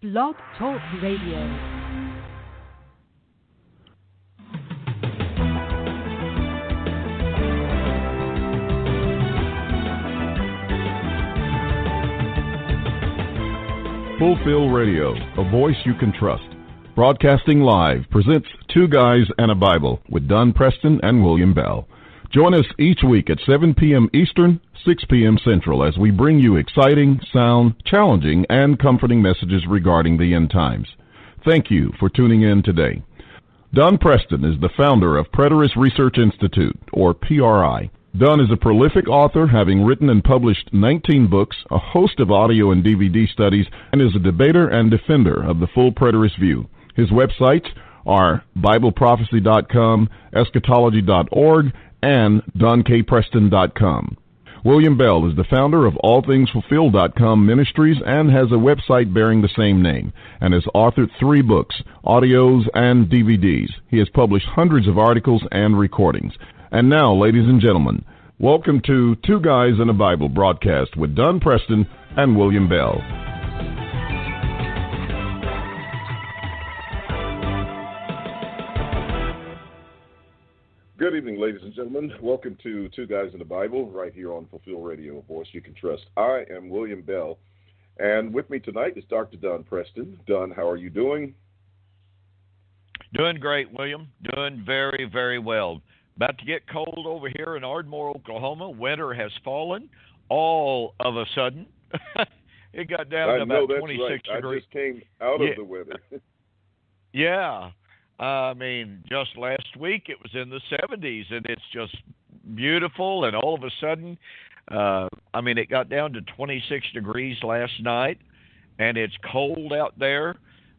Blog Talk Radio. Fulfill Radio, a voice you can trust. Broadcasting live presents Two Guys and a Bible with Don Preston and William Bell. Join us each week at 7 p.m. Eastern, 6 p.m. Central as we bring you exciting, sound, challenging, and comforting messages regarding the end times. Thank you for tuning in today. Don Preston is the founder of Preterist Research Institute, or PRI. Don is a prolific author, having written and published 19 books, a host of audio and DVD studies, and is a debater and defender of the full preterist view. His websites are BibleProphecy.com, Eschatology.org, and DonKPreston.com. William Bell is the founder of AllThingsFulfilled.com Ministries and has a website bearing the same name, and has authored 3 books, audios, and DVDs. He has published hundreds of articles and recordings. And now, ladies and gentlemen, welcome to Two Guys and a Bible broadcast with Don Preston and William Bell. Good evening, ladies and gentlemen. Welcome to Two Guys in the Bible, right here on Fulfill Radio, a voice you can trust. I am William Bell, and with me tonight is Dr. Don Preston. Don, how are you doing? Doing great, William. Doing very, very well. About to get cold over here in Ardmore, Oklahoma. Winter has fallen all of a sudden. It got down to about 26 degrees. I just came out of the winter. Yeah. I mean, just last week it was in the 70s, and it's just beautiful. And all of a sudden, it got down to 26 degrees last night, and it's cold out there.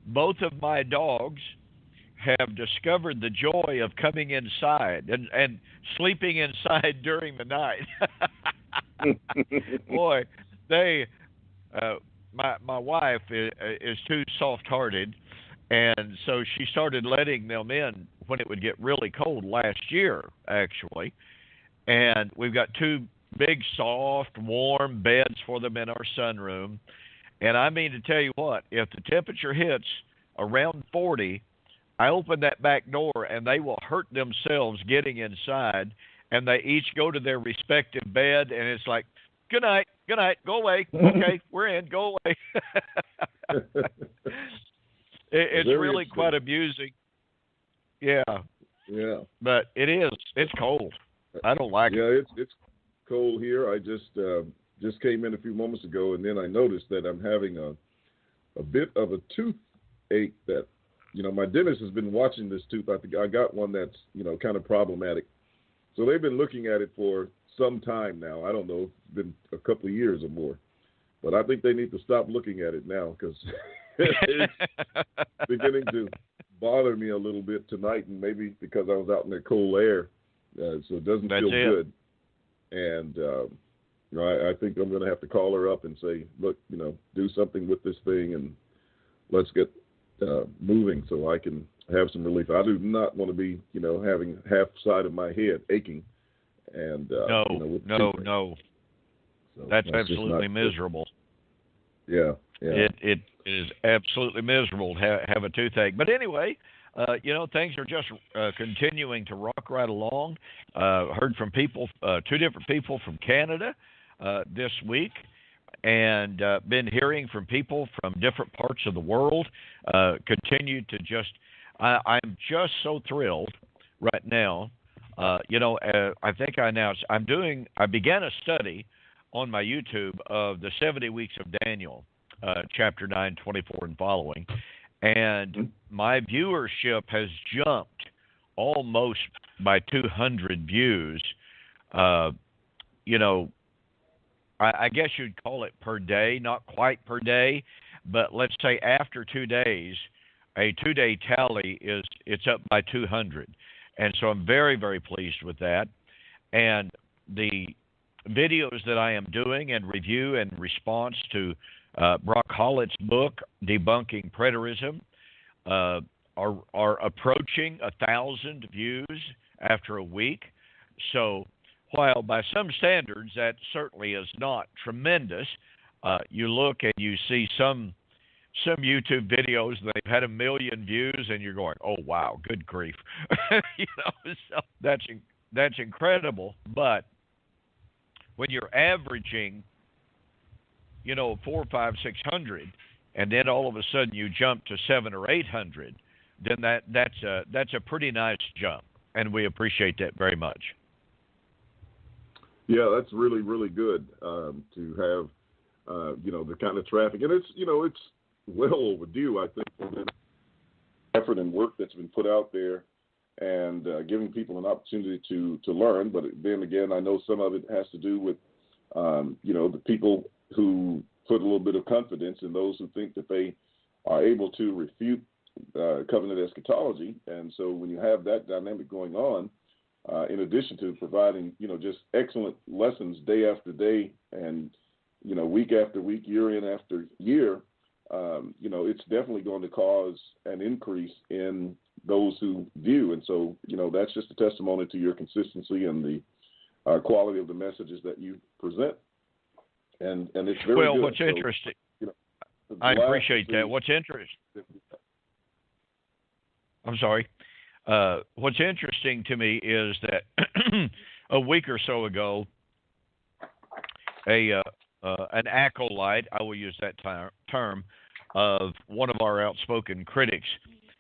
Both of my dogs have discovered the joy of coming inside and sleeping inside during the night. Boy, my wife is too soft-hearted. And so she started letting them in when it would get really cold last year, actually. And we've got 2 big, soft, warm beds for them in our sunroom. And I mean to tell you what, if the temperature hits around 40, I open that back door and they will hurt themselves getting inside. And they each go to their respective bed, and it's like, good night, go away. Okay, we're in, go away. It's really quite amusing. Yeah. Yeah. But it is. It's cold. I don't like it. Yeah, it's cold here. I just came in a few moments ago, and then I noticed that I'm having a bit of a toothache that, my dentist has been watching this tooth. I think I got one that's, kind of problematic. So they've been looking at it for some time now. I don't know. It's been a couple of years or more. But I think they need to stop looking at it now because it's beginning to bother me a little bit tonight, and maybe because I was out in the cold air, so it doesn't feel good. And I think I'm going to have to call her up and say, look, do something with this thing, and let's get moving so I can have some relief. I do not want to be, having half side of my head aching. And no. So that's absolutely miserable. Yeah. It is absolutely miserable to have a toothache. But anyway, things are just continuing to rock right along. Heard from 2 different people from Canada this week, and been hearing from people from different parts of the world. Continue to I'm just so thrilled right now. I think I announced I began a study on my YouTube of the 70 weeks of Daniel. Chapter 9, 24 and following. And my viewership has jumped almost by 200 views. I guess you'd call it per day, not quite per day, but let's say after 2 days, a 2-day tally it's up by 200. And so I'm very, very pleased with that. And the videos that I am doing and review and response to Brock Hollett's book, Debunking Preterism, are approaching 1,000 views after a week. So while by some standards that certainly is not tremendous, you look and you see some some YouTube videos, they've had 1 million views, and you're going, oh, wow, good grief. So that's incredible. But when you're averaging, 4, 5, 600, and then all of a sudden you jump to 700 or 800, then that's a pretty nice jump, and we appreciate that very much. Yeah, that's really, really good to have, the kind of traffic. And it's well overdue, I think, for the effort and work that's been put out there and giving people an opportunity to learn. But then again, I know some of it has to do with, the people who put a little bit of confidence in those who think that they are able to refute covenant eschatology. And so when you have that dynamic going on, in addition to providing, just excellent lessons day after day and, week after week, year in after year, it's definitely going to cause an increase in those who view. And so, that's just a testimony to your consistency and the quality of the messages that you present. And it's very well, good. What's interesting, I appreciate that. What's interesting, I'm sorry. What's interesting to me is that a week or so ago, an acolyte, I will use that term, of one of our outspoken critics,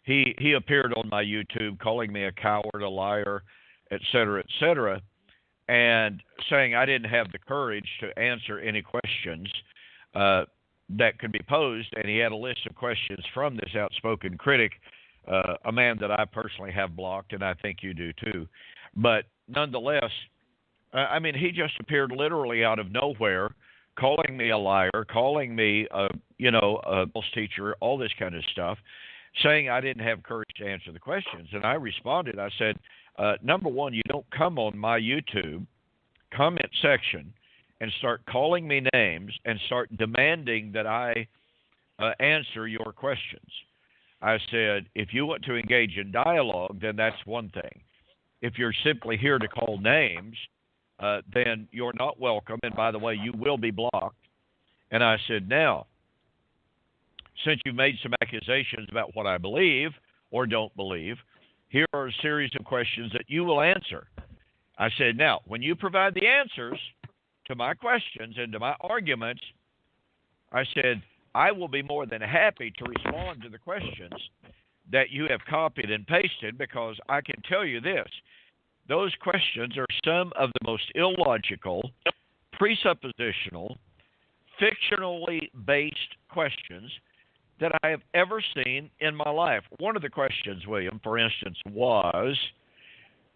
he appeared on my YouTube calling me a coward, a liar, et cetera, and saying I didn't have the courage to answer any questions that could be posed, and he had a list of questions from this outspoken critic, a man that I personally have blocked, and I think you do too. But nonetheless, he just appeared literally out of nowhere, calling me a liar, calling me a false teacher, all this kind of stuff, saying I didn't have courage to answer the questions. And I responded, I said, number one, you don't come on my YouTube comment section and start calling me names and start demanding that I answer your questions. I said, if you want to engage in dialogue, then that's one thing. If you're simply here to call names, then you're not welcome. And by the way, you will be blocked. And I said, now, since you've made some accusations about what I believe or don't believe, here are a series of questions that you will answer. I said, now, when you provide the answers to my questions and to my arguments, I said, I will be more than happy to respond to the questions that you have copied and pasted, because I can tell you this, those questions are some of the most illogical, presuppositional, fictionally based questions that I have ever seen in my life. One of the questions, William, for instance, was,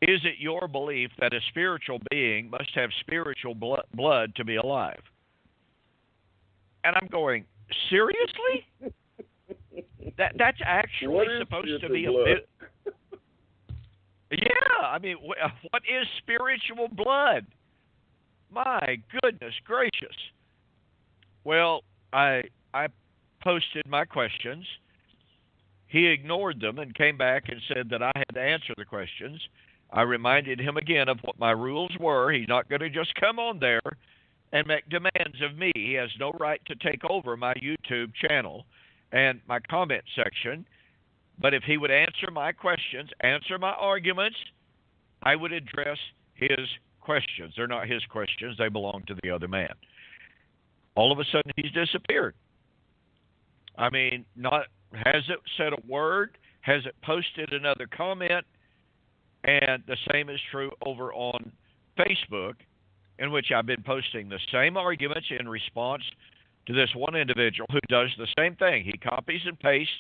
is it your belief that a spiritual being must have spiritual blood to be alive? And I'm going, seriously? That's actually supposed to be a bit. Yeah, what is spiritual blood? My goodness gracious. Well, I posted my questions. He ignored them and came back and said that I had to answer the questions. I reminded him again of what my rules were. He's not going to just come on there and make demands of me. He has no right to take over my YouTube channel and my comment section. But if he would answer my questions, answer my arguments, I would address his questions. They're not his questions. They belong to the other man. All of a sudden, he's disappeared. Hasn't said a word, hasn't posted another comment, and the same is true over on Facebook, in which I've been posting the same arguments in response to this one individual who does the same thing. He copies and pastes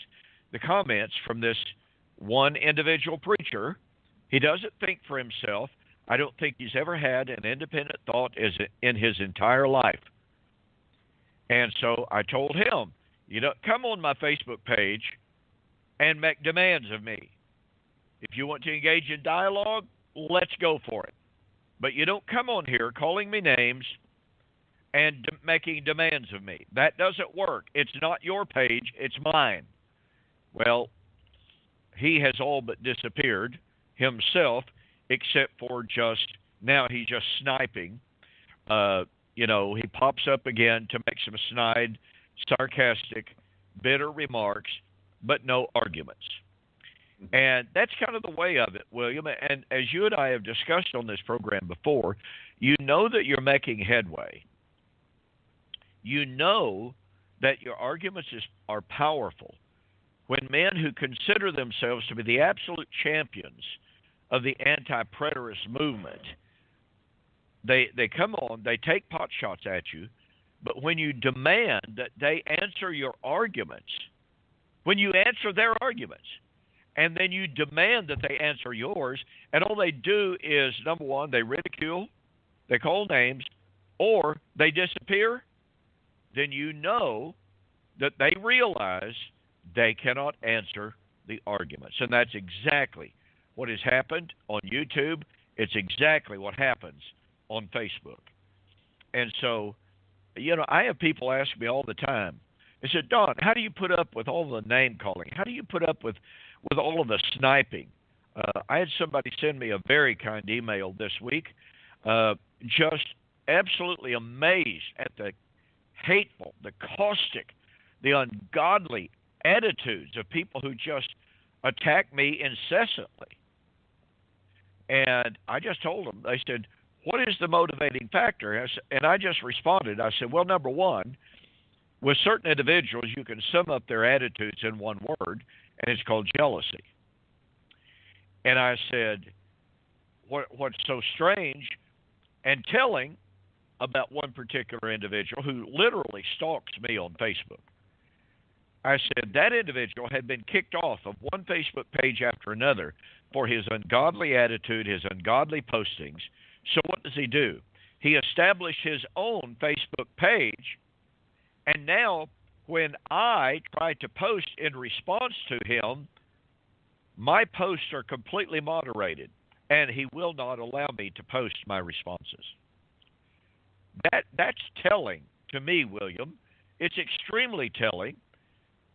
the comments from this one individual preacher. He doesn't think for himself. I don't think he's ever had an independent thought in his entire life. And so I told him, come on my Facebook page and make demands of me. If you want to engage in dialogue, let's go for it. But you don't come on here calling me names and making demands of me. That doesn't work. It's not your page, it's mine. Well, he has all but disappeared himself, except for now he's just sniping. He pops up again to make some snide, sarcastic bitter remarks, but no arguments. And that's kind of the way of it, William. And as you and I have discussed on this program before, you know that you're making headway. You know that your arguments are powerful when men who consider themselves to be the absolute champions of the anti-preterist movement, they come on, they take pot shots at you, but when you demand that they answer your arguments, when you answer their arguments, and then you demand that they answer yours, and all they do is, number one, they ridicule, they call names, or they disappear, then you know that they realize they cannot answer the arguments. And that's exactly what has happened on YouTube. It's exactly what happens on Facebook. And so, I have people ask me all the time, they said, Don, how do you put up with all the name calling? How do you put up with all of the sniping? I had somebody send me a very kind email this week, just absolutely amazed at the hateful, the caustic, the ungodly attitudes of people who just attack me incessantly. And I just told them, they said, what is the motivating factor? And I just responded. I said, well, number one, with certain individuals, you can sum up their attitudes in one word, and it's called jealousy. And I said, what's so strange and telling about one particular individual who literally stalks me on Facebook? I said that individual had been kicked off of one Facebook page after another for his ungodly attitude, his ungodly postings. So what does he do? He established his own Facebook page, and now when I try to post in response to him, my posts are completely moderated, and he will not allow me to post my responses. That's telling to me, William. It's extremely telling.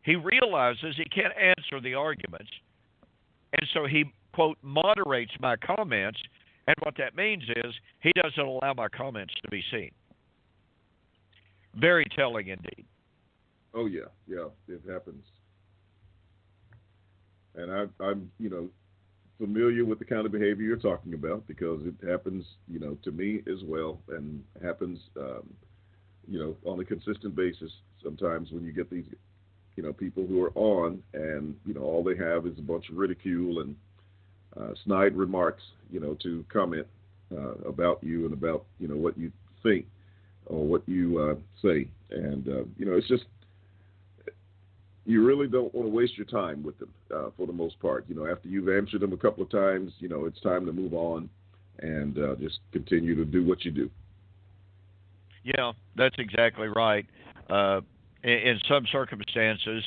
He realizes he can't answer the arguments, and so he, quote, moderates my comments, and what that means is he doesn't allow my comments to be seen. Very telling indeed. Oh, yeah, it happens. And I'm familiar with the kind of behavior you're talking about because it happens, to me as well, and happens, on a consistent basis. Sometimes when you get these, people who are on and, all they have is a bunch of ridicule and snide remarks, to comment about you and about, what you think or what you say. And, it's just, you really don't want to waste your time with them for the most part. After you've answered them a couple of times, it's time to move on and just continue to do what you do. Yeah, that's exactly right. In some circumstances,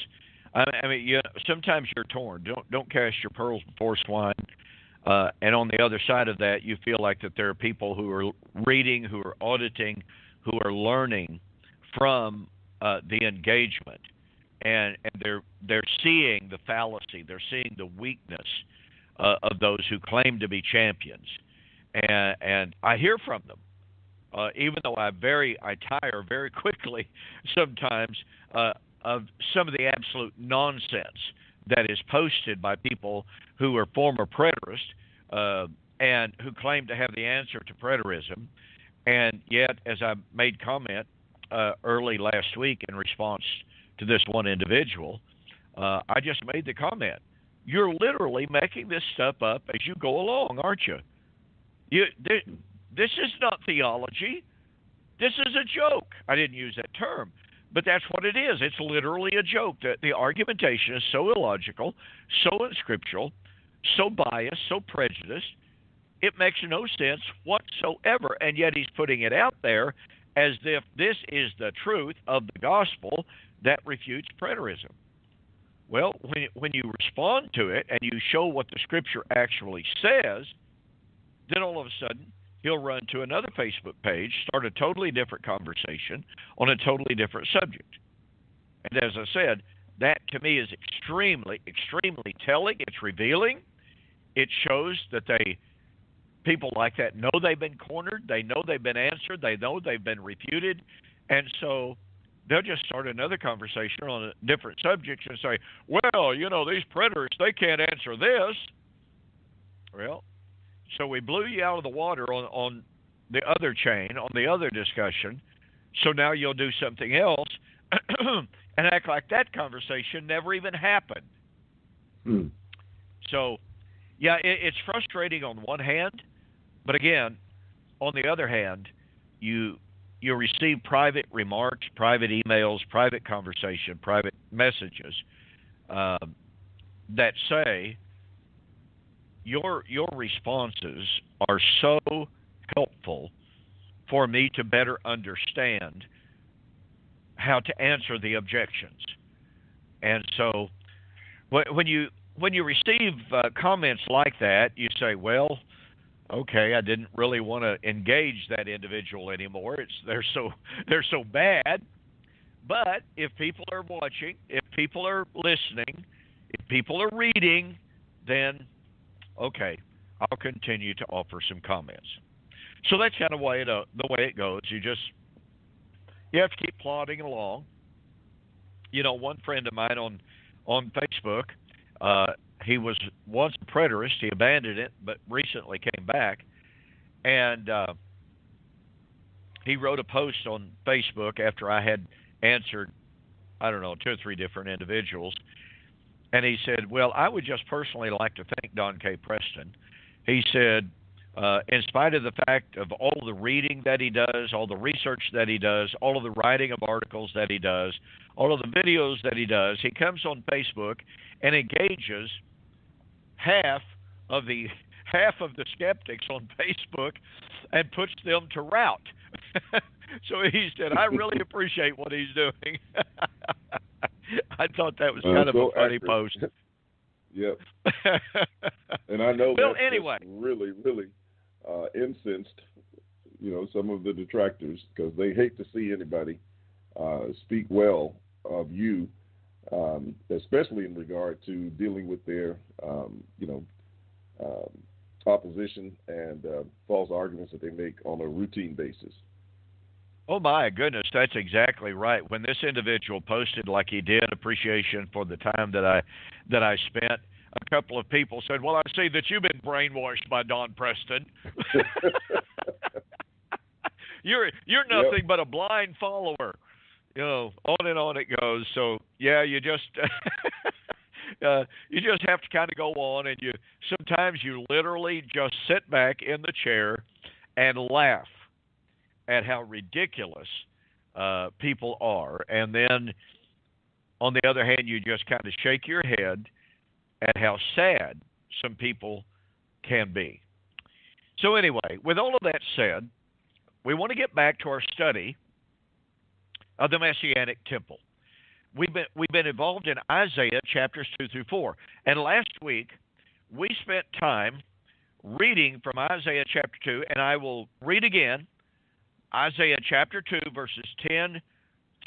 sometimes you're torn. Don't cast your pearls before swine. And on the other side of that, you feel like that there are people who are reading, who are auditing, who are learning from the engagement. And they're seeing the fallacy, they're seeing the weakness of those who claim to be champions, and I hear from them, even though I tire very quickly sometimes of some of the absolute nonsense that is posted by people who are former preterists and who claim to have the answer to preterism, and yet, as I made comment early last week in response to this one individual, I just made the comment, you're literally making this stuff up as you go along, aren't you? This is not theology. This is a joke. I didn't use that term, but that's what it is. It's literally a joke. The argumentation is so illogical, so unscriptural, so biased, so prejudiced, it makes no sense whatsoever, and yet he's putting it out there as if this is the truth of the gospel that refutes preterism. Well, when you respond to it and you show what the Scripture actually says, then all of a sudden he'll run to another Facebook page, start a totally different conversation on a totally different subject. And as I said, that to me is extremely, extremely telling. It's revealing. It shows that people like that know they've been cornered, they know they've been answered, they know they've been refuted, and so they'll just start another conversation on a different subject and say, well, these preterists, they can't answer this. Well, so we blew you out of the water on the other chain, on the other discussion. So now you'll do something else and act like that conversation never even happened. So, yeah, it's frustrating on one hand, but again, on the other hand, you receive private remarks, private emails, private conversation, private messages that say your responses are so helpful for me to better understand how to answer the objections. And so when you receive comments like that, you say, well, okay, I didn't really want to engage that individual anymore. They're so bad. But if people are watching, if people are listening, if people are reading, then okay, I'll continue to offer some comments. So that's kind of the way it goes. You have to keep plodding along. One friend of mine on Facebook, he was once a preterist. He abandoned it, but recently came back. And he wrote a post on Facebook after I had answered, 2 or 3 different individuals. And he said, well, I would just personally like to thank Don K. Preston. He said, in spite of the fact of all the reading that he does, all the research that he does, all of the writing of articles that he does, all of the videos that he does, he comes on Facebook and engages half of the skeptics on Facebook and puts them to rout. So he said, I really appreciate what he's doing. I thought that was kind of a funny post. Yep. And I know well, that's anyway, really, really incensed, some of the detractors, because they hate to see anybody speak well of you, especially in regard to dealing with their, opposition and false arguments that they make on a routine basis. Oh my goodness, that's exactly right. When this individual posted like he did, appreciation for the time that I spent, a couple of people said, well, I see that you've been brainwashed by Don Preston. You're nothing but a blind follower. On and on it goes. So yeah, you just you just have to kind of go on, and sometimes you literally just sit back in the chair and laugh at how ridiculous people are. And then, on the other hand, you just kind of shake your head at how sad some people can be. So anyway, with all of that said, we want to get back to our study of the Messianic Temple. We've been involved in Isaiah chapters 2 through 4. And last week, we spent time reading from Isaiah chapter 2, and I will read again Isaiah chapter 2, verses 10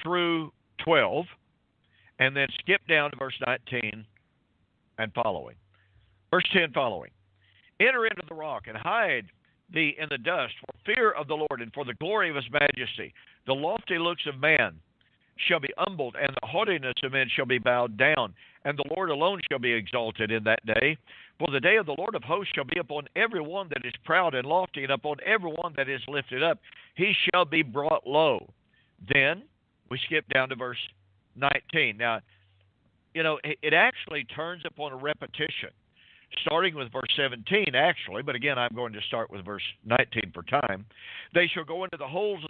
through 12, and then skip down to verse 19 and following. Verse 10 following. Enter into the rock and hide thee in the dust for fear of the Lord and for the glory of his majesty. The lofty looks of man shall be humbled, and the haughtiness of men shall be bowed down, and the Lord alone shall be exalted in that day. For the day of the Lord of hosts shall be upon every one that is proud and lofty, and upon every one that is lifted up. He shall be brought low. Then we skip down to verse 19. Now, it actually turns upon a repetition, starting with verse 17, actually, but again, I'm going to start with verse 19 for time. They shall go into the holes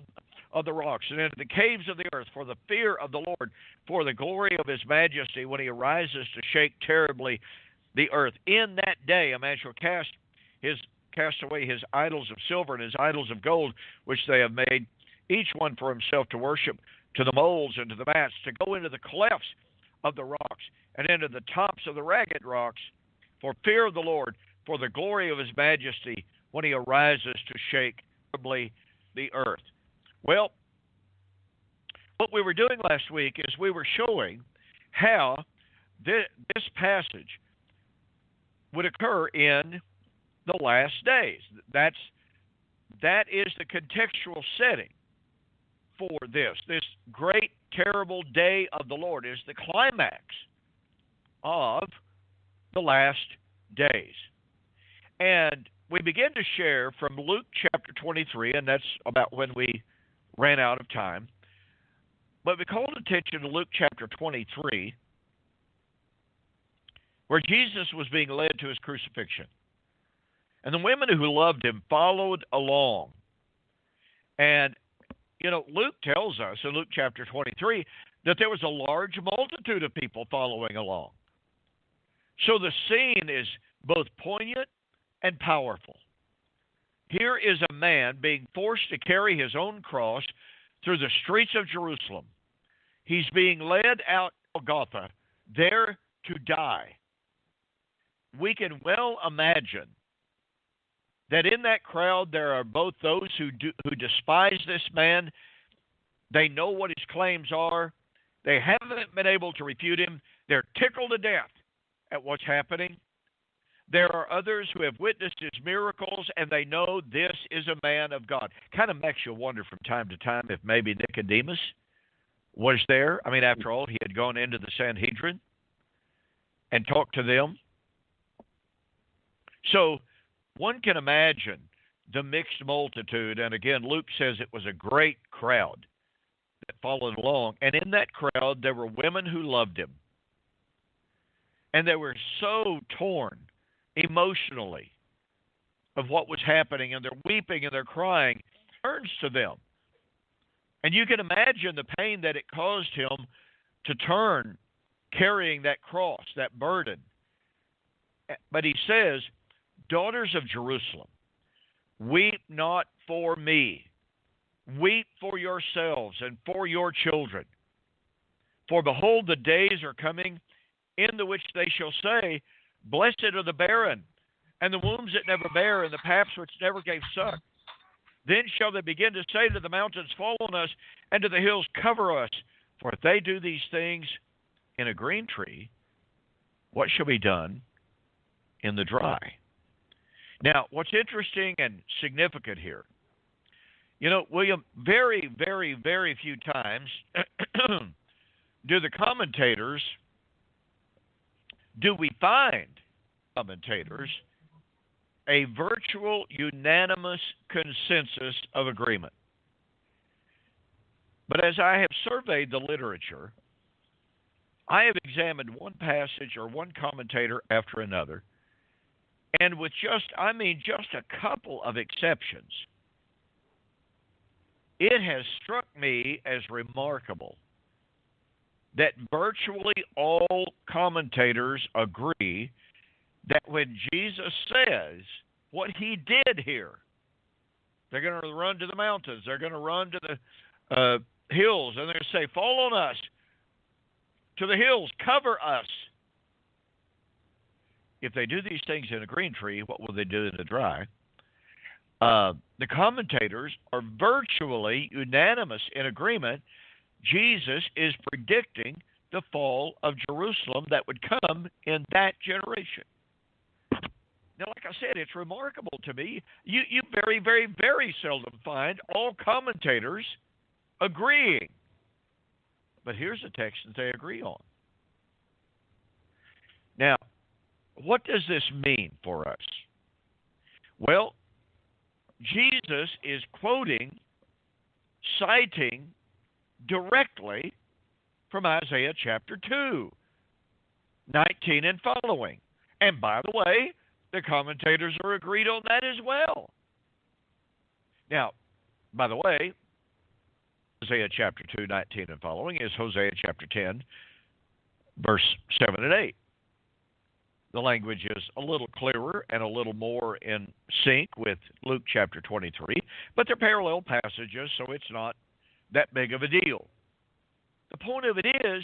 of the rocks and into the caves of the earth for the fear of the Lord, for the glory of his majesty, when he arises to shake terribly the earth. In that day a man shall cast away his idols of silver and his idols of gold, which they have made, each one for himself to worship, to the moles and to the mats, to go into the clefts of the rocks and into the tops of the ragged rocks, for fear of the Lord, for the glory of his majesty, when he arises to shake terribly the earth. Well, what we were doing last week is we were showing how this passage would occur in the last days. That is the contextual setting before this great, terrible day of the Lord, is the climax of the last days. And we begin to share from Luke chapter 23, and that's about when we ran out of time. But we called attention to Luke chapter 23, where Jesus was being led to his crucifixion. And the women who loved him followed along. And, Luke tells us in Luke chapter 23 that there was a large multitude of people following along. So the scene is both poignant and powerful. Here is a man being forced to carry his own cross through the streets of Jerusalem. He's being led out to Golgotha, there to die. We can well imagine that in that crowd there are both those who despise this man. They know what his claims are. They haven't been able to refute him. They're tickled to death at what's happening. There are others who have witnessed his miracles, and they know this is a man of God. Kind of makes you wonder from time to time if maybe Nicodemus was there. I mean, after all, he had gone into the Sanhedrin and talked to them. So one can imagine the mixed multitude, and again, Luke says it was a great crowd that followed along. And in that crowd, there were women who loved him. And they were so torn emotionally of what was happening, and they're weeping and they're crying. Turns to them. And you can imagine the pain that it caused him to turn carrying that cross, that burden. But he says, daughters of Jerusalem, weep not for me. Weep for yourselves and for your children. For behold, the days are coming in the which they shall say, blessed are the barren, and the wombs that never bare, and the paps which never gave suck. Then shall they begin to say to the mountains, fall on us, and to the hills, cover us. For if they do these things in a green tree, what shall be done in the dry? Now, what's interesting and significant here, William, very, very, very few times do we find commentators a virtual unanimous consensus of agreement. But as I have surveyed the literature, I have examined one passage or one commentator after another, and with just a couple of exceptions, it has struck me as remarkable that virtually all commentators agree that when Jesus says what he did here, they're going to run to the mountains, they're going to run to the hills, and they're going to say, fall on us, to the hills, cover us. If they do these things in a green tree, what will they do in the dry? The commentators are virtually unanimous in agreement. Jesus is predicting the fall of Jerusalem that would come in that generation. Now, like I said, it's remarkable to me. You very, very, very seldom find all commentators agreeing. But here's a text that they agree on. Now, what does this mean for us? Well, Jesus is citing directly from Isaiah chapter 2, 19 and following. And by the way, the commentators are agreed on that as well. Now, by the way, Isaiah chapter 2, 19 and following is Hosea chapter 10, verse 7 and 8. The language is a little clearer and a little more in sync with Luke chapter 23, but they're parallel passages, so it's not that big of a deal. The point of it is,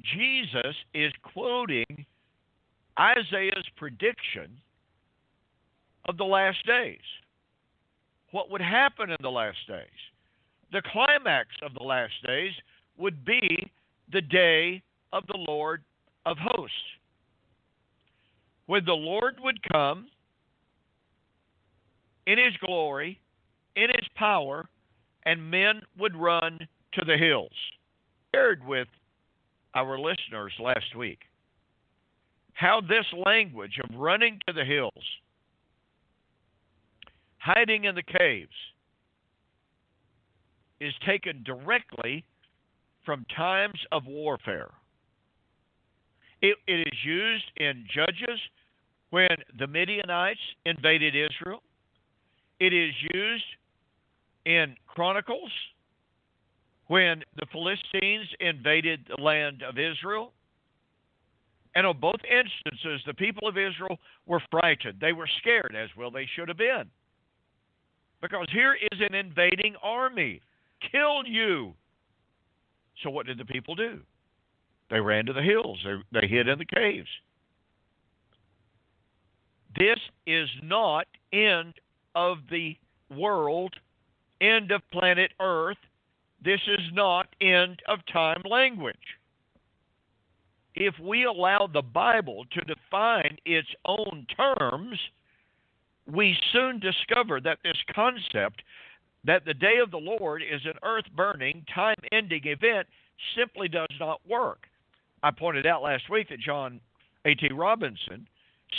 Jesus is quoting Isaiah's prediction of the last days. What would happen in the last days? The climax of the last days would be the day of the Lord of hosts, when the Lord would come in his glory, in his power, and men would run to the hills. I shared with our listeners last week how this language of running to the hills, hiding in the caves, is taken directly from times of warfare. It is used in Judges when the Midianites invaded Israel. It is used in Chronicles when the Philistines invaded the land of Israel. And on both instances, the people of Israel were frightened. They were scared, as well they should have been. Because here is an invading army. Kill you. So what did the people do? They ran to the hills. They hid in the caves. This is not end of the world, end of planet Earth. This is not end of time language. If we allow the Bible to define its own terms, we soon discover that this concept that the day of the Lord is an earth-burning, time-ending event simply does not work. I pointed out last week that John A.T. Robinson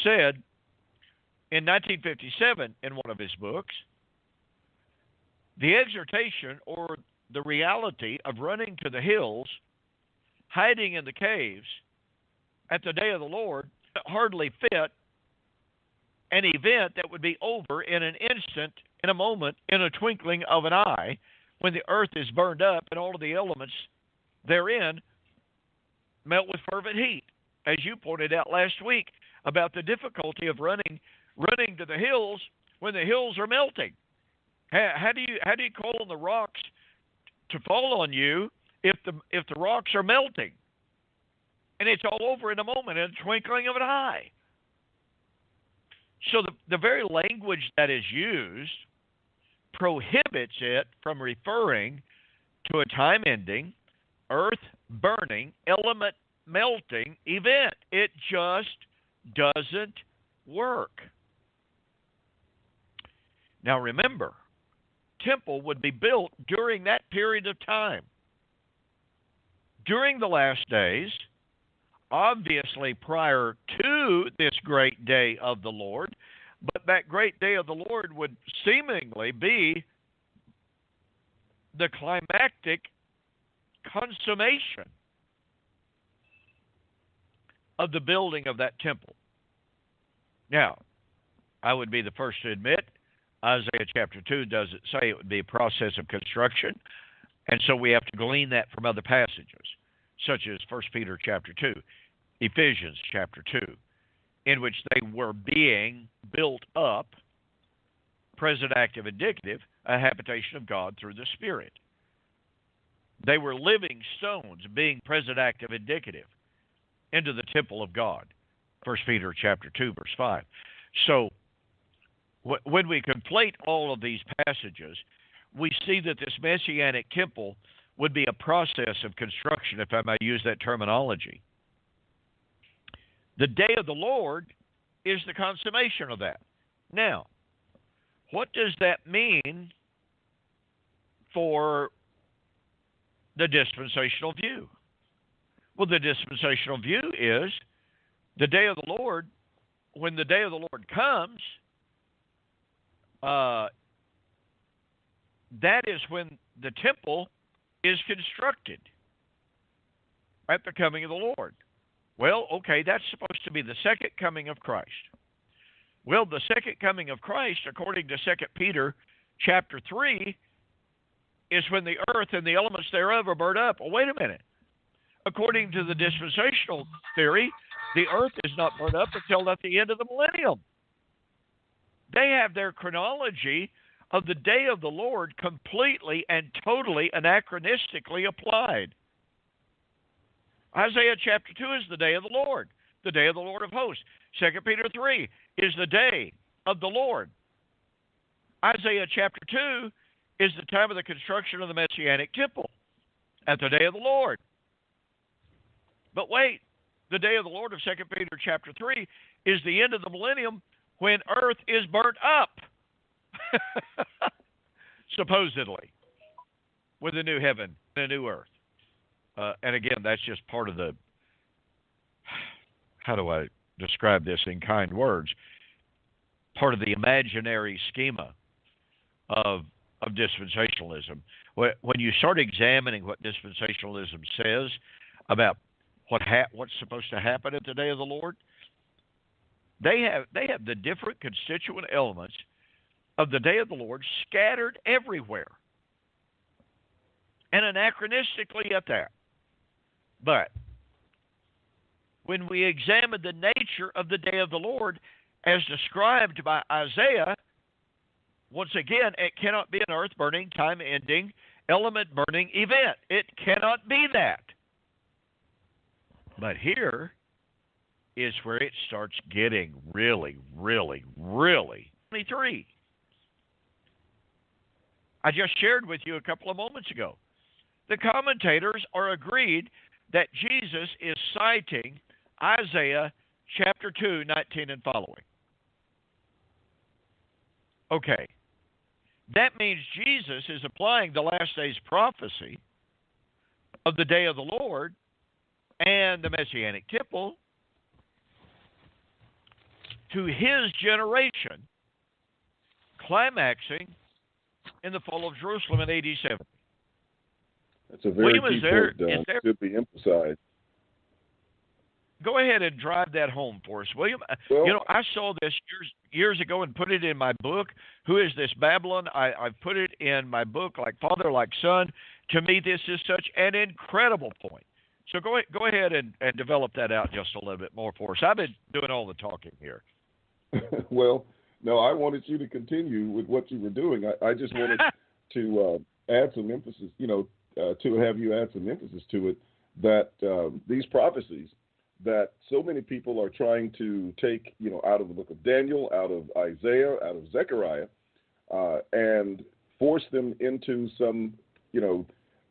said in 1957 in one of his books, the exhortation or the reality of running to the hills, hiding in the caves at the day of the Lord hardly fit an event that would be over in an instant, in a moment, in a twinkling of an eye, when the earth is burned up and all of the elements therein melt with fervent heat. As you pointed out last week about the difficulty of running to the hills when the hills are melting. How do you call on the rocks to fall on you if the rocks are melting? And it's all over in a moment, in a twinkling of an eye. So the very language that is used prohibits it from referring to a time-ending, earth-burning, element-melting event. It just doesn't work. Now remember, temple would be built during that period of time. During the last days, obviously prior to this great day of the Lord, but that great day of the Lord would seemingly be the climactic consummation of the building of that temple. Now, I would be the first to admit, Isaiah chapter 2 doesn't say it would be a process of construction, and so we have to glean that from other passages, such as 1 Peter chapter 2, Ephesians chapter 2, in which they were being built up, present active indicative, a habitation of God through the Spirit. They were living stones being present active indicative into the temple of God, 1 Peter chapter 2, verse 5. So when we conflate all of these passages, we see that this Messianic temple would be a process of construction, if I may use that terminology. The day of the Lord is the consummation of that. Now, what does that mean for the dispensational view? Well, the dispensational view is the day of the Lord. When the day of the Lord comes, that is when the temple is constructed at the coming of the Lord. Well, okay, that's supposed to be the second coming of Christ. Well, the second coming of Christ, according to 2 Peter chapter 3, is when the earth and the elements thereof are burned up. Well, wait a minute. According to the dispensational theory, the earth is not burned up until at the end of the millennium. They have their chronology of the day of the Lord completely and totally anachronistically applied. Isaiah chapter 2 is the day of the Lord of hosts. 2 Peter 3 is the day of the Lord. Isaiah chapter 2 is the time of the construction of the Messianic Temple at the day of the Lord. But wait, the day of the Lord of 2 Peter chapter 3 is the end of the millennium when earth is burnt up, supposedly. with a new heaven and a new earth. And again, that's just part of the, how do I describe this in kind words? Part of the imaginary schema of dispensationalism. When you start examining what dispensationalism says about what's supposed to happen at the day of the Lord, they have the different constituent elements of the day of the Lord scattered everywhere, and anachronistically at that. But when we examine the nature of the day of the Lord as described by Isaiah, once again, it cannot be an earth-burning, time-ending, element-burning event. It cannot be that. But here is where it starts getting really, really, really 23. I just shared with you a couple of moments ago. The commentators are agreed that Jesus is citing Isaiah chapter 2, 19 and following. Okay. That means Jesus is applying the last days prophecy of the day of the Lord and the Messianic Temple to his generation, climaxing in the fall of Jerusalem in AD 70. That's a very William, key point, Don. It should be emphasized. Go ahead and drive that home for us, William. Well, I saw this years ago and put it in my book, Who is This Babylon? I've put it in my book, Like Father, Like Son. To me, this is such an incredible point. So go ahead and develop that out just a little bit more for us. I've been doing all the talking here. Well, no, I wanted you to continue with what you were doing. I just wanted to add some emphasis, to have you add some emphasis to it, that these prophecies that so many people are trying to take, out of the book of Daniel, out of Isaiah, out of Zechariah, and force them into some,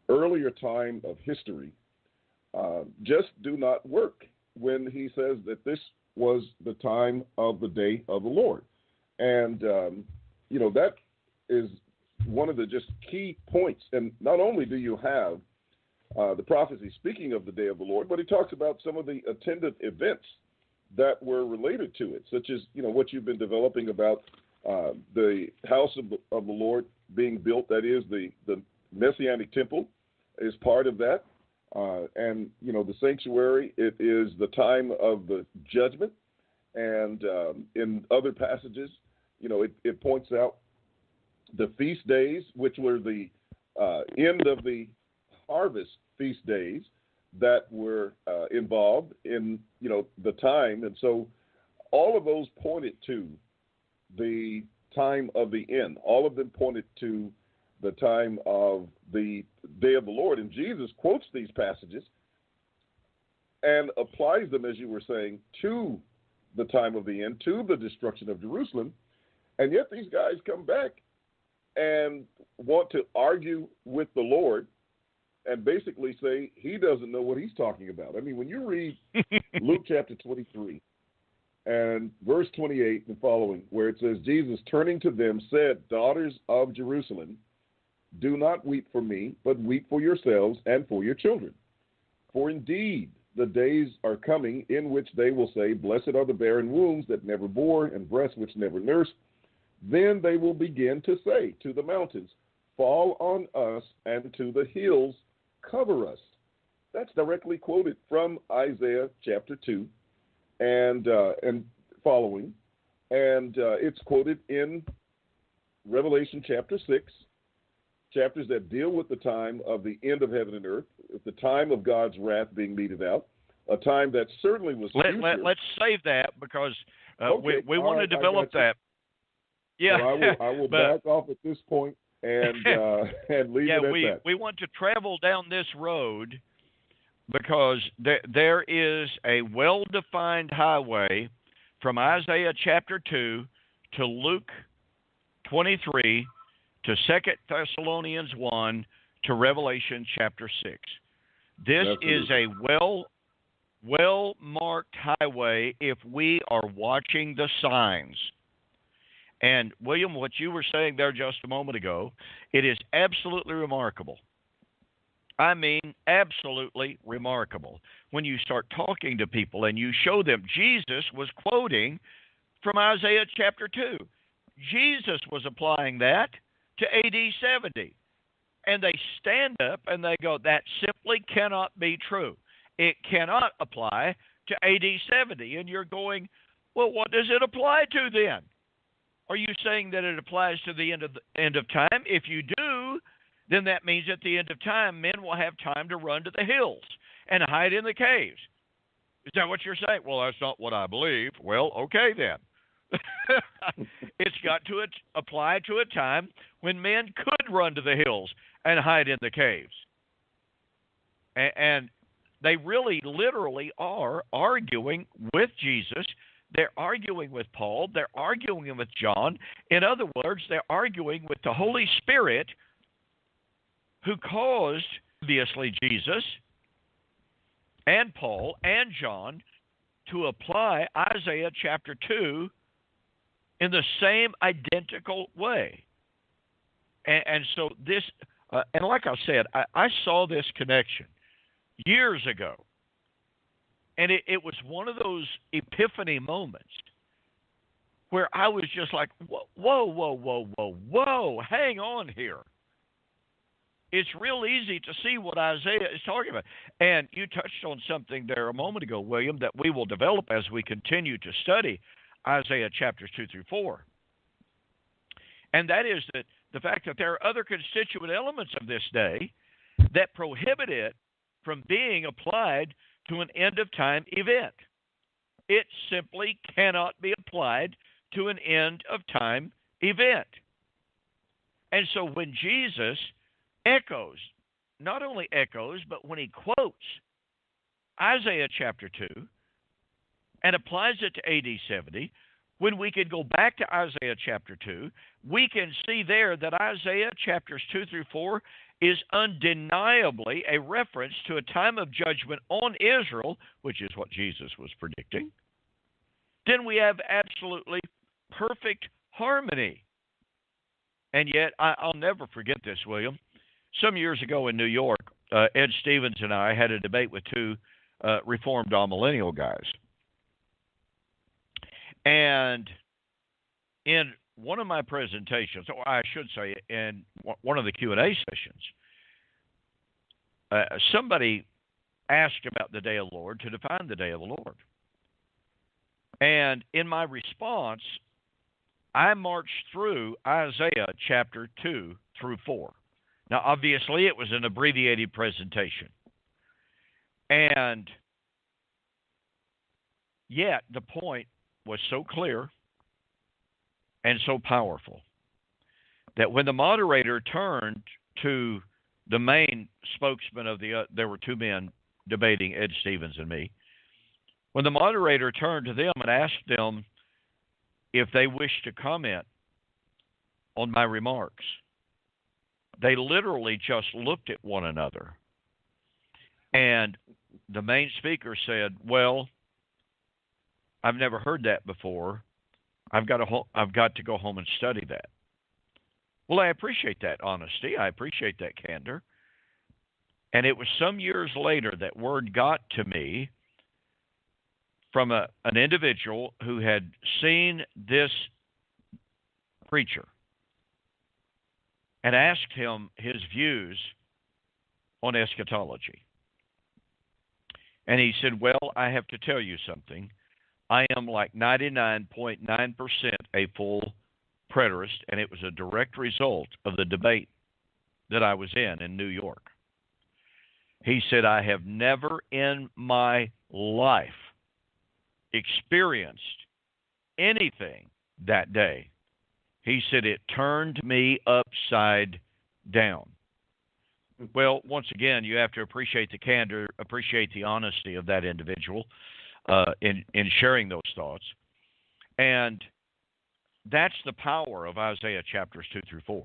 earlier time of history, just do not work when he says that this was the time of the day of the Lord. And, that is one of the just key points. And not only do you have the prophecy speaking of the day of the Lord, but he talks about some of the attendant events that were related to it, such as, what you've been developing about the house of the Lord being built. That is, the Messianic Temple is part of that. And, the sanctuary, it is the time of the judgment. And in other passages, it points out the feast days, which were the end of the harvest feast days that were involved in, the time. And so all of those pointed to the time of the end. All of them pointed to the time of the day of the Lord. And Jesus quotes these passages and applies them, as you were saying, to the time of the end, to the destruction of Jerusalem. And yet these guys come back and want to argue with the Lord and basically say he doesn't know what he's talking about. I mean, when you read Luke chapter 23 and verse 28 and following, where it says, Jesus turning to them said, daughters of Jerusalem, do not weep for me, but weep for yourselves and for your children. For indeed the days are coming in which they will say, blessed are the barren wombs that never bore and breasts which never nursed. Then they will begin to say to the mountains, fall on us, and to the hills, cover us. That's directly quoted from Isaiah chapter 2 and following. And it's quoted in Revelation chapter 6, chapters that deal with the time of the end of heaven and earth, the time of God's wrath being meted out, a time that certainly was future. Let's save that because Okay. we want to develop that. Yeah, well, I will back off at this point and leave it at that. We want to travel down this road because there is a well-defined highway from Isaiah chapter 2 to Luke 23 to 2 Thessalonians 1 to Revelation chapter 6. This is a well-marked highway if we are watching the signs. And, William, what you were saying there just a moment ago, it is absolutely remarkable I mean, absolutely remarkable. When you start talking to people and you show them, Jesus was quoting from Isaiah chapter 2. Jesus was applying that to AD 70. And they stand up and they go, that simply cannot be true. It cannot apply to AD 70. And you're going, well, what does it apply to then? Are you saying that it applies to the end of time? If you do, then that means at the end of time, men will have time to run to the hills and hide in the caves. Is that what you're saying? Well, that's not what I believe. Well, okay then. It's got to apply to a time when men could run to the hills and hide in the caves. And they really, literally are arguing with Jesus. They're arguing with Paul. They're arguing with John. In other words, they're arguing with the Holy Spirit who caused, obviously, Jesus and Paul and John to apply Isaiah chapter 2 in the same identical way. And so this, and like I said, I saw this connection years ago. And it was one of those epiphany moments where I was just like, whoa, hang on here. It's real easy to see what Isaiah is talking about. And you touched on something there a moment ago, William, that we will develop as we continue to study Isaiah chapters 2 through 4. And that is that the fact that there are other constituent elements of this day that prohibit it from being applied to an end-of-time event. It simply cannot be applied to an end-of-time event. And so when Jesus echoes, not only echoes, but when he quotes Isaiah chapter 2 and applies it to AD 70, when we could go back to Isaiah chapter 2, we can see there that Isaiah chapters 2 through 4 is undeniably a reference to a time of judgment on Israel, which is what Jesus was predicting. Then we have absolutely perfect harmony. And yet, I'll never forget this, William. Some years ago in New York, Ed Stevens and I had a debate with two Reformed millennial guys. And in one of my presentations, or I should say in one of the Q&A sessions, somebody asked about the day of the Lord to define the day of the Lord. And in my response, I marched through Isaiah chapter 2 through 4. Now, obviously, it was an abbreviated presentation. And yet, the point was so clear and so powerful that when the moderator turned to the main spokesman of there were two men debating, Ed Stevens and me. When the moderator turned to them and asked them if they wished to comment on my remarks, they literally just looked at one another. And the main speaker said, well, I've never heard that before. I've got to go home and study that. Well, I appreciate that honesty. I appreciate that candor. And it was some years later that word got to me from an individual who had seen this preacher and asked him his views on eschatology. And he said, well, I have to tell you something. I am like 99.9% a full preterist, and it was a direct result of the debate that I was in New York. He said, I have never in my life experienced anything that day. He said, it turned me upside down. Well, once again, you have to appreciate the candor, appreciate the honesty of that individual in sharing those thoughts. And that's the power of Isaiah chapters 2 through 4.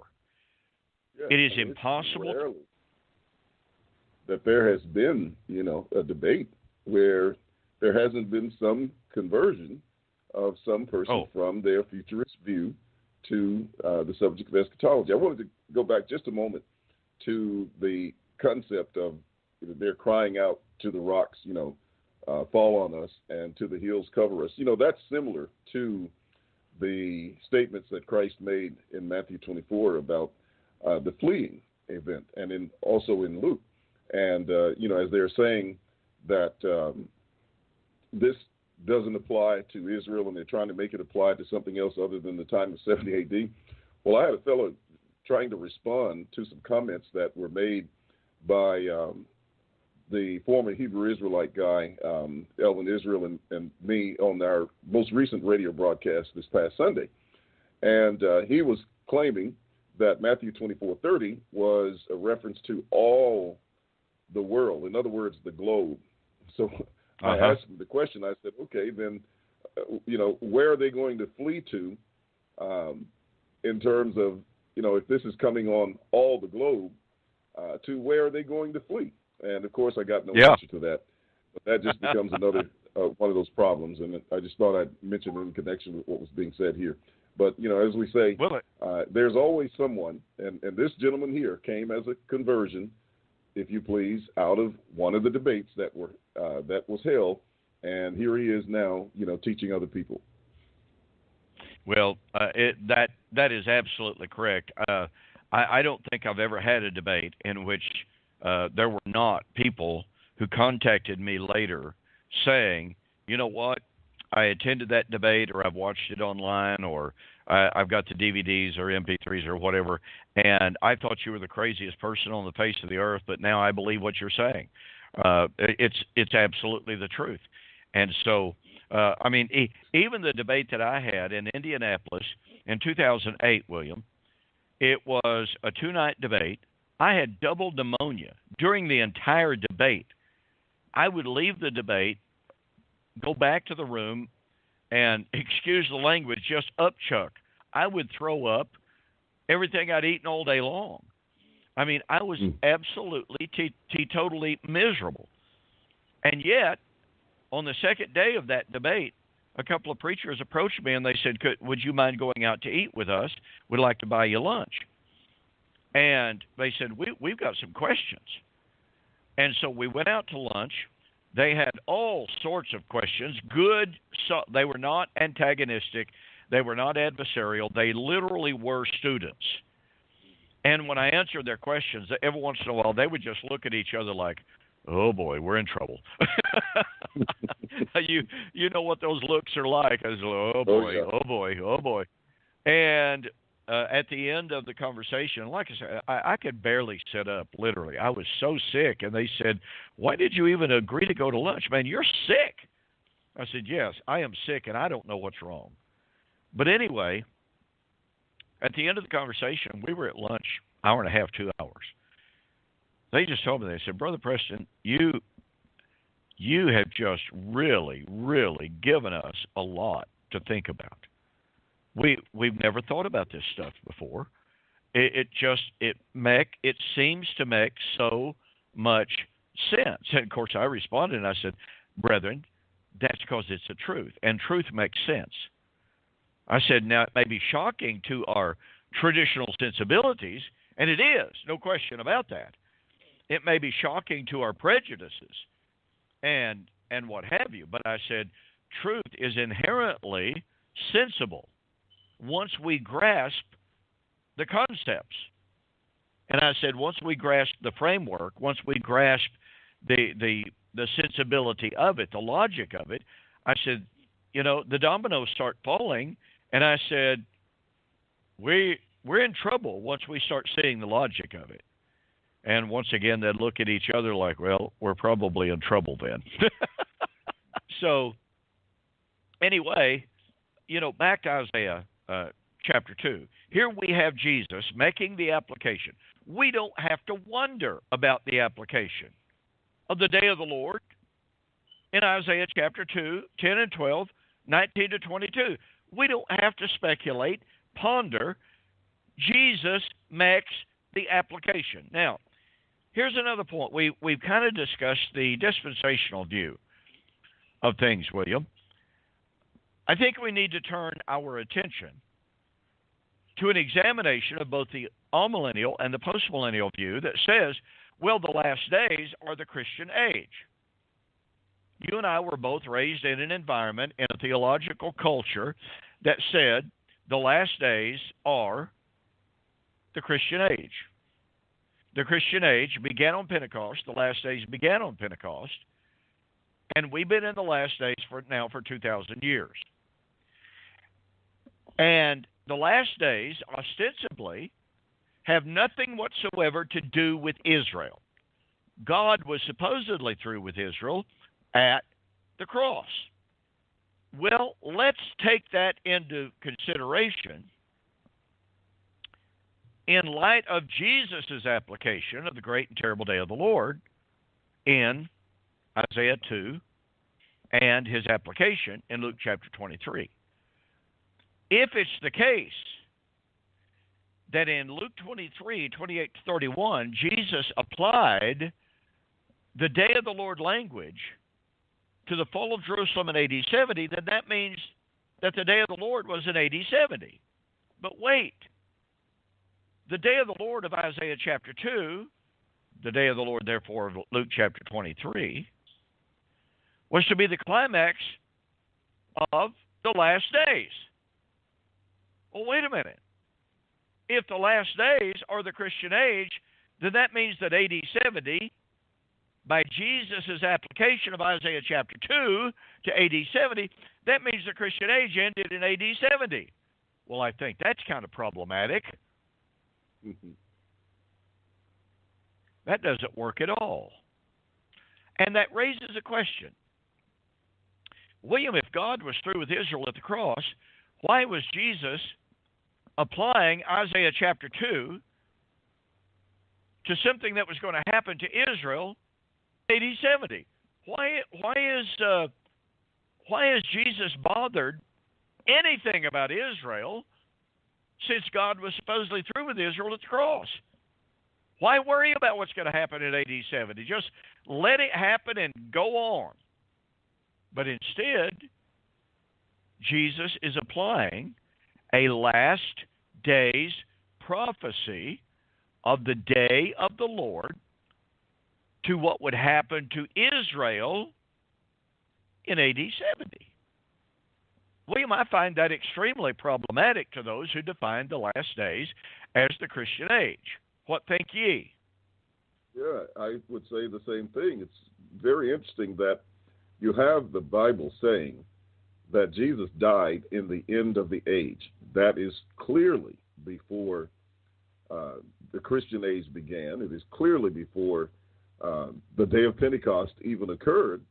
Yeah, it is impossible that there has been, a debate where there hasn't been some conversion of some person from their futurist view to the subject of eschatology. I wanted to go back just a moment to the concept of they're crying out to the rocks, fall on us, and to the hills cover us. That's similar to the statements that Christ made in Matthew 24 about the fleeing event, and also in Luke. And, as they're saying that this doesn't apply to Israel, and they're trying to make it apply to something else other than the time of 70 A.D. Well, I had a fellow trying to respond to some comments that were made by the former Hebrew Israelite guy, Elvin Israel, and me on our most recent radio broadcast this past Sunday. And he was claiming that Matthew 24:30 was a reference to all the world, in other words, the globe. So I asked him the question. I said, okay, then, where are they going to flee to in terms of, if this is coming on all the globe, to where are they going to flee? And, of course, I got no answer to that. But that just becomes another one of those problems, and I just thought I'd mention it in connection with what was being said here. But, as we say, there's always someone, and this gentleman here came as a conversion, if you please, out of one of the debates that was held, and here he is now, teaching other people. Well, that is absolutely correct. I don't think I've ever had a debate in which there were not people who contacted me later saying, you know what, I attended that debate, or I've watched it online, or I've got the DVDs or MP3s or whatever, and I thought you were the craziest person on the face of the earth, but now I believe what you're saying. It's absolutely the truth. And so, even the debate that I had in Indianapolis in 2008, William, it was a 2-night debate. I had double pneumonia during the entire debate. I would leave the debate, go back to the room, and, excuse the language, just upchuck. I would throw up everything I'd eaten all day long. I was absolutely teetotally miserable. And yet, on the second day of that debate, a couple of preachers approached me and they said, would you mind going out to eat with us? We'd like to buy you lunch. And they said, we've got some questions. And so we went out to lunch. They had all sorts of questions, good. So they were not antagonistic. They were not adversarial. They literally were students. And when I answered their questions, every once in a while, they would just look at each other like, oh, boy, we're in trouble. You know what those looks are like. I was like, oh, boy, oh, boy, oh, boy. And at the end of the conversation, like I said, I could barely sit up, literally. I was so sick. And they said, why did you even agree to go to lunch? Man, you're sick. I said, yes, I am sick, and I don't know what's wrong. But anyway, at the end of the conversation, we were at lunch, hour and a half, 2 hours. They just told me, they said, Brother Preston, you have just really, really given us a lot to think about. We've never thought about this stuff before. It seems to make so much sense. And of course, I responded and I said, brethren, that's because it's the truth, and truth makes sense. I said, now it may be shocking to our traditional sensibilities, and it is, no question about that. It may be shocking to our prejudices and what have you, but I said, truth is inherently sensible once we grasp the concepts. And I said, once we grasp the framework, once we grasp the sensibility of it, the logic of it, I said, the dominoes start falling. And I said, we're in trouble once we start seeing the logic of it. And once again, they'd look at each other like, well, we're probably in trouble then. So anyway, back to Isaiah chapter 2. Here we have Jesus making the application. We don't have to wonder about the application of the day of the Lord in Isaiah chapter 2, 10 and 12, 19 to 22. We don't have to speculate, ponder. Jesus makes the application. Now, here's another point. We've kind of discussed the dispensational view of things, William. I think we need to turn our attention to an examination of both the amillennial and the postmillennial view that says Well, the last days are the Christian age. You and I were both raised in an environment, in a theological culture that said the last days are the Christian age. The Christian age began on Pentecost. The last days began on Pentecost. And we've been in the last days for 2,000 years. And the last days, ostensibly, have nothing whatsoever to do with Israel. God was supposedly through with Israel at the cross. Well, let's take that into consideration in light of Jesus' application of the great and terrible day of the Lord in Isaiah 2 and his application in Luke chapter 23. If it's the case that in Luke 23, 28 to 31, Jesus applied the day of the Lord language to the fall of Jerusalem in AD 70, then that means that the day of the Lord was in AD 70. But wait, the day of the Lord of Isaiah chapter 2, the day of the Lord, therefore, of Luke chapter 23, was to be the climax of the last days. Well, wait a minute. If the last days are the Christian age, then that means that AD 70, by Jesus' application of Isaiah chapter 2 to AD 70, that means the Christian age ended in AD 70. Well, I think that's kind of problematic. Mm-hmm. That doesn't work at all. And that raises a question. William, if God was through with Israel at the cross, why was Jesus applying Isaiah chapter 2 to something that was going to happen to Israel in AD 70? Why is Jesus bothered anything about Israel since God was supposedly through with Israel at the cross? Why worry about what's going to happen in AD 70? Just let it happen and go on. But instead, Jesus is applying a last days prophecy of the day of the Lord to what would happen to Israel in AD 70. William, I find that extremely problematic to those who define the last days as the Christian age. What think ye? Yeah, I would say the same thing. It's very interesting that you have the Bible saying that Jesus died in the end of the age. That is clearly before the Christian age began. It is clearly before the day of Pentecost even occurred.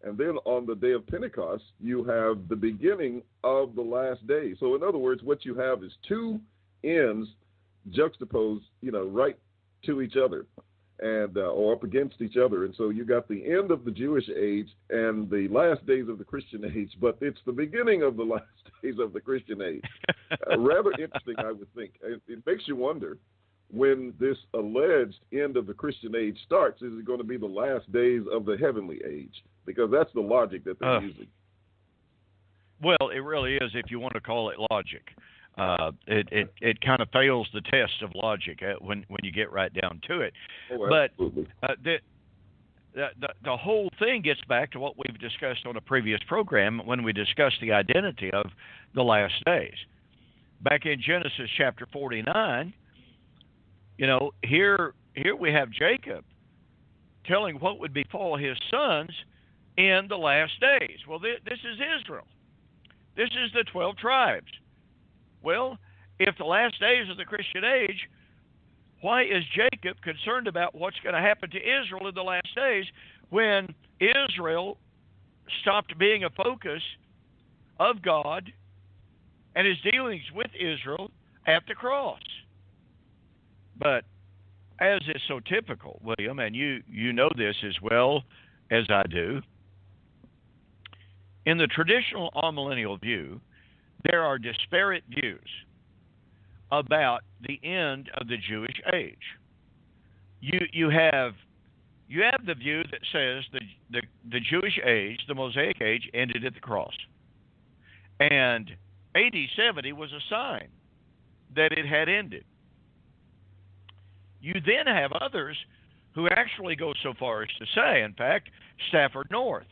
And then on the day of Pentecost, you have the beginning of the last day. So in other words, what you have is two ends juxtaposed, right to each other and or up against each other. And so you got the end of the Jewish age and the last days of the Christian age, but it's the beginning of the last days of the Christian age. Rather interesting, I would think. It makes you wonder, when this alleged end of the Christian age starts, is it going to be the last days of the heavenly age? Because that's the logic that they're using. Well, it really is, if you want to call it logic. It kind of fails the test of logic when you get right down to it. Oh, absolutely. But the whole thing gets back to what we've discussed on a previous program when we discussed the identity of the last days. Back in Genesis chapter 49, here we have Jacob telling what would befall his sons in the last days. Well, this is Israel. This is the 12 tribes. Well, if the last days of the Christian age, why is Jacob concerned about what's going to happen to Israel in the last days when Israel stopped being a focus of God and his dealings with Israel at the cross? But as is so typical, William, and you know this as well as I do, in the traditional amillennial view, there are disparate views about the end of the Jewish age. You have the view that says the Jewish age, the Mosaic age, ended at the cross, and AD 70 was a sign that it had ended. You then have others who actually goes so far as to say, in fact, Stafford North,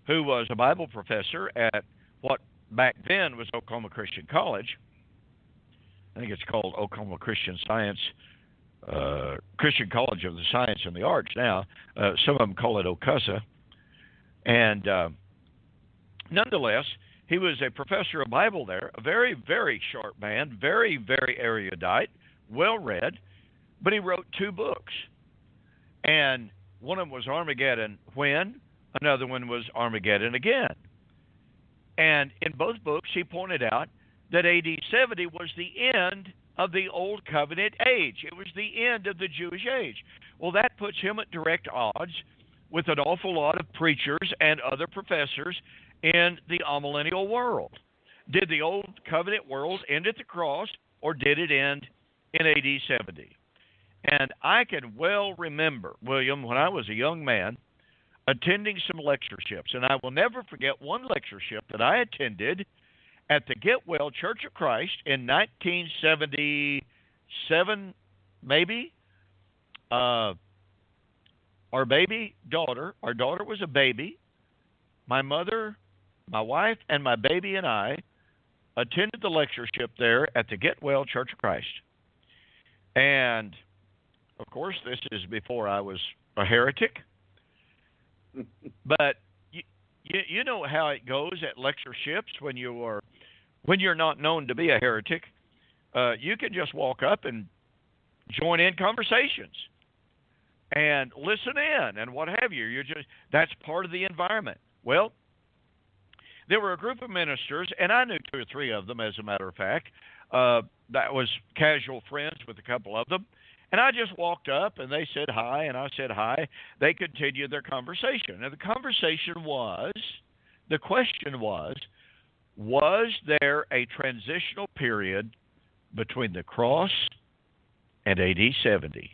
who was a Bible professor at what back then was Oklahoma Christian College. I think it's called Oklahoma Christian Science, Christian College of the Science and the Arts now. Some of them call it OCUSA. And nonetheless, he was a professor of Bible there, a very, very sharp man, very, very erudite, well-read, but he wrote 2 books. And one of them was Armageddon When, another one was Armageddon Again. And in both books, he pointed out that AD 70 was the end of the Old Covenant age. It was the end of the Jewish age. Well, that puts him at direct odds with an awful lot of preachers and other professors in the amillennial world. Did the Old Covenant world end at the cross, or did it end in AD 70? And I can well remember, William, when I was a young man, attending some lectureships. And I will never forget one lectureship that I attended at the Get Well Church of Christ in 1977, maybe. Our daughter was a baby. My mother, my wife, and my baby and I attended the lectureship there at the Get Well Church of Christ. And, of course, this is before I was a heretic. But you know how it goes at lectureships when you're not known to be a heretic. You can just walk up and join in conversations and listen in and what have you. That's part of the environment. Well, there were a group of ministers, and I knew 2 or 3 of them, as a matter of fact. That was casual friends with a couple of them. And I just walked up, and they said hi, and I said hi. They continued their conversation. And the question was there a transitional period between the cross and AD 70?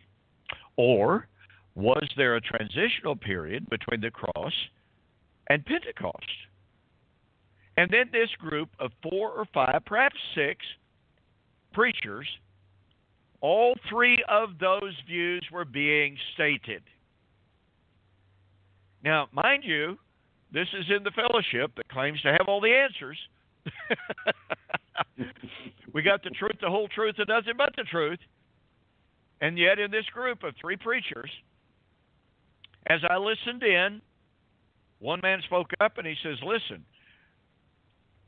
Or was there a transitional period between the cross and Pentecost? And then this group of 4 or 5, perhaps 6 preachers, all 3 of those views were being stated. Now, mind you, this is in the fellowship that claims to have all the answers. We got the truth, the whole truth, and nothing but the truth. And yet in this group of 3 preachers, as I listened in, one man spoke up and he says, listen,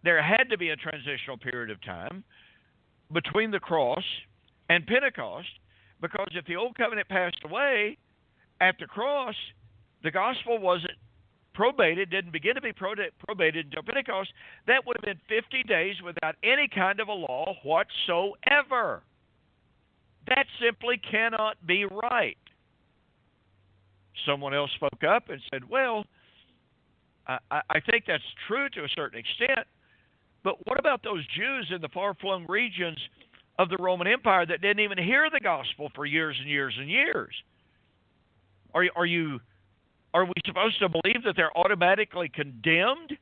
there had to be a transitional period of time between the cross and Pentecost, because if the Old Covenant passed away at the cross, the gospel wasn't probated, didn't begin to be probated until Pentecost. That would have been 50 days without any kind of a law whatsoever. That simply cannot be right. Someone else spoke up and said, well, I think that's true to a certain extent, but what about those Jews in the far-flung regions of the Roman Empire that didn't even hear the gospel for years and years and years? Are we supposed to believe that they're automatically condemned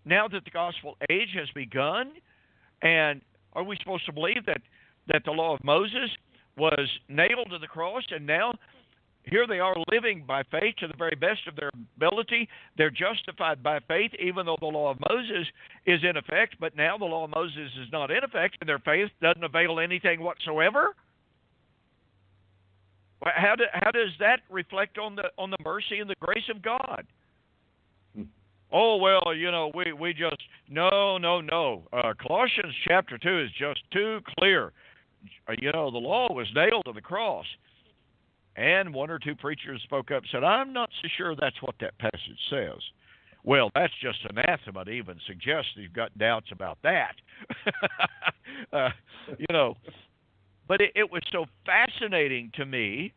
now that the gospel age has begun? And are we supposed to believe that the law of Moses was nailed to the cross, and now here they are living by faith to the very best of their ability? They're justified by faith, even though the law of Moses is in effect, but now the law of Moses is not in effect, and their faith doesn't avail anything whatsoever? How does that reflect on the mercy and the grace of God? Oh, well, we just, no. Colossians chapter 2 is just too clear. The law was nailed to the cross. And 1 or 2 preachers spoke up and said, I'm not so sure that's what that passage says. Well, that's just anathema to even suggest you've got doubts about that. But it was so fascinating to me.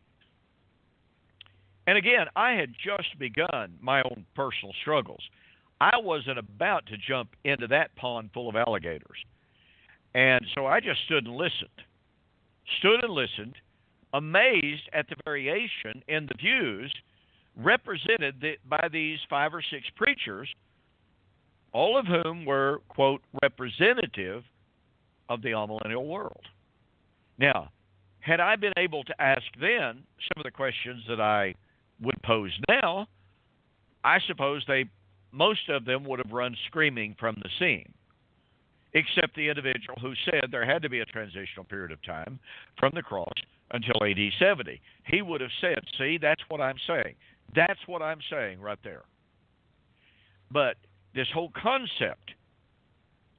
And again, I had just begun my own personal struggles. I wasn't about to jump into that pond full of alligators. And so I just stood and listened, amazed at the variation in the views represented by these 5 or 6 preachers, all of whom were, quote, representative of the amillennial world. Now, had I been able to ask then some of the questions that I would pose now, I suppose most of them would have run screaming from the scene, except the individual who said there had to be a transitional period of time from the cross until AD 70. He would have said, see, that's what I'm saying. That's what I'm saying right there. But this whole concept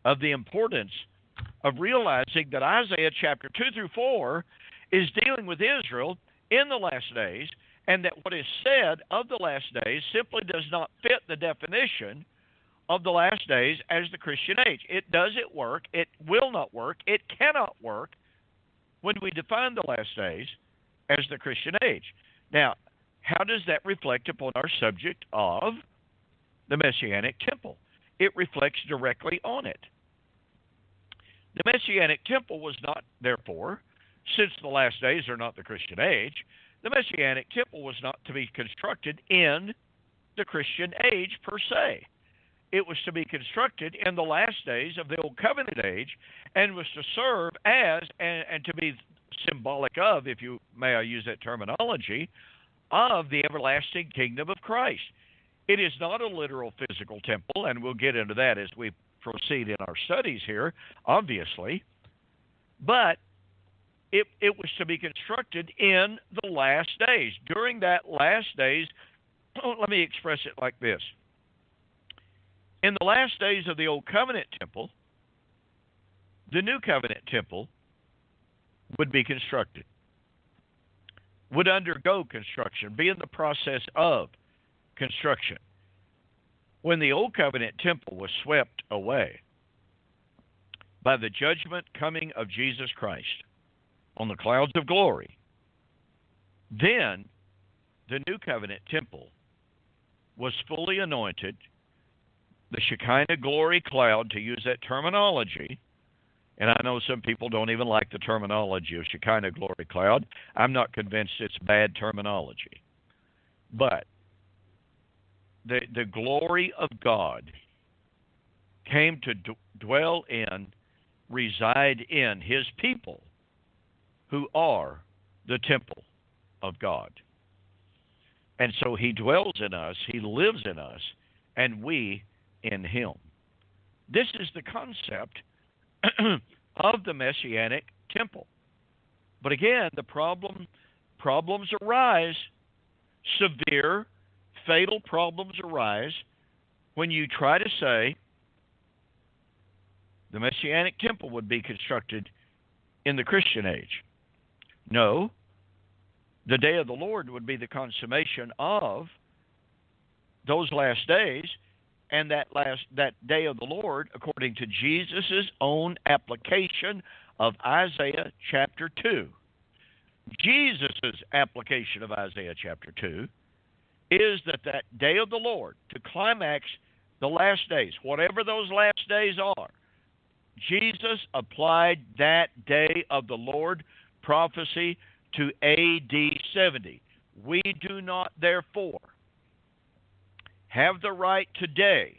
of the importance of realizing that Isaiah chapter 2 through 4 is dealing with Israel in the last days, and that what is said of the last days simply does not fit the definition of the last days as the Christian age. It doesn't work. It will not work. It cannot work when we define the last days as the Christian age. Now, how does that reflect upon our subject of the Messianic Temple? It reflects directly on it. The Messianic Temple was not, therefore, since the last days are not the Christian age, the Messianic Temple was not to be constructed in the Christian age per se. It was to be constructed in the last days of the Old Covenant age, and was to serve as, and to be symbolic of, if you may I use that terminology, of the everlasting kingdom of Christ. It is not a literal physical temple, and we'll get into that as we proceed in our studies here, obviously, but it was to be constructed in the last days. During that last days, let me express it like this. In the last days of the Old Covenant Temple, the New Covenant Temple would be constructed, would undergo construction, be in the process of construction. When the Old Covenant Temple was swept away by the judgment coming of Jesus Christ on the clouds of glory, then the New Covenant Temple was fully anointed. The Shekinah glory cloud, to use that terminology, and I know some people don't even like the terminology of Shekinah glory cloud. I'm not convinced it's bad terminology. But the glory of God came to dwell in, reside in His people who are the temple of God. And so He dwells in us, He lives in us, and we in Him. This is the concept of the Messianic Temple. But again, the problems arise, severe, fatal problems arise when you try to say the Messianic Temple would be constructed in the Christian age. No, the day of the Lord would be the consummation of those last days, and that day of the Lord, according to Jesus' own application of Isaiah chapter 2. Jesus' application of Isaiah chapter 2 is that day of the Lord, to climax the last days, whatever those last days are, Jesus applied that day of the Lord prophecy to AD 70. We do not, therefore, have the right today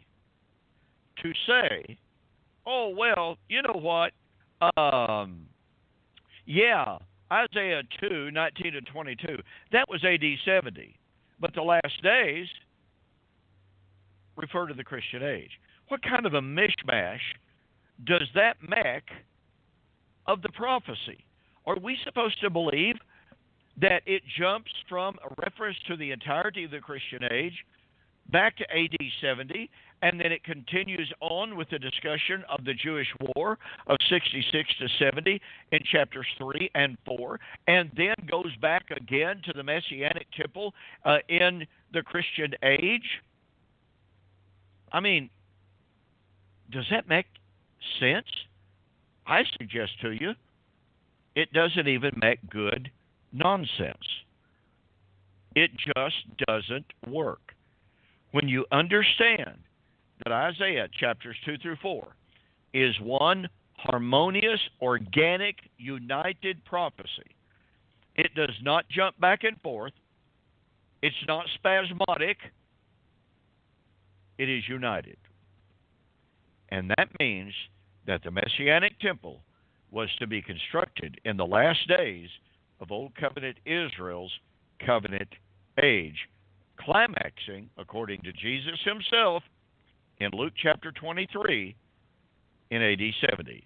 to say, oh, well, you know what? Isaiah 2, 19 and 22, that was AD 70. But the last days refer to the Christian age. What kind of a mishmash does that make of the prophecy? Are we supposed to believe that it jumps from a reference to the entirety of the Christian age back to AD 70, and then it continues on with the discussion of the Jewish War of 66 to 70 in chapters 3 and 4, and then goes back again to the Messianic Temple in the Christian age? I mean, does that make sense? I suggest to you, it doesn't even make good nonsense. It just doesn't work. When you understand that Isaiah chapters 2 through 4 is one harmonious, organic, united prophecy, it does not jump back and forth. It's not spasmodic. It is united. And that means that the Messianic Temple was to be constructed in the last days of Old Covenant Israel's covenant age, climaxing, according to Jesus himself, in Luke chapter 23 in AD 70.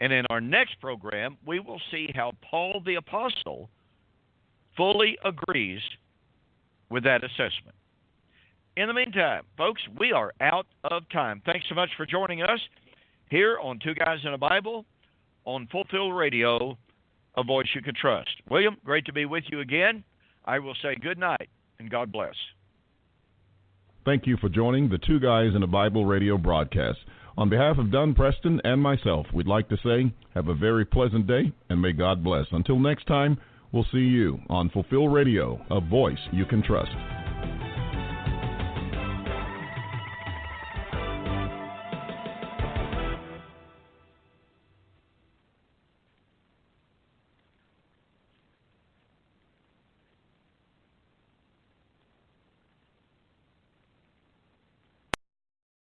And in our next program, we will see how Paul the Apostle fully agrees with that assessment. In the meantime, folks, we are out of time. Thanks so much for joining us here on Two Guys and a Bible on Fulfill Radio, a voice you can trust. William, great to be with you again. I will say good night and God bless. Thank you for joining the Two Guys and a Bible radio broadcast. On behalf of Dunn Preston and myself, we'd like to say have a very pleasant day and may God bless. Until next time, we'll see you on Fulfill Radio, a voice you can trust.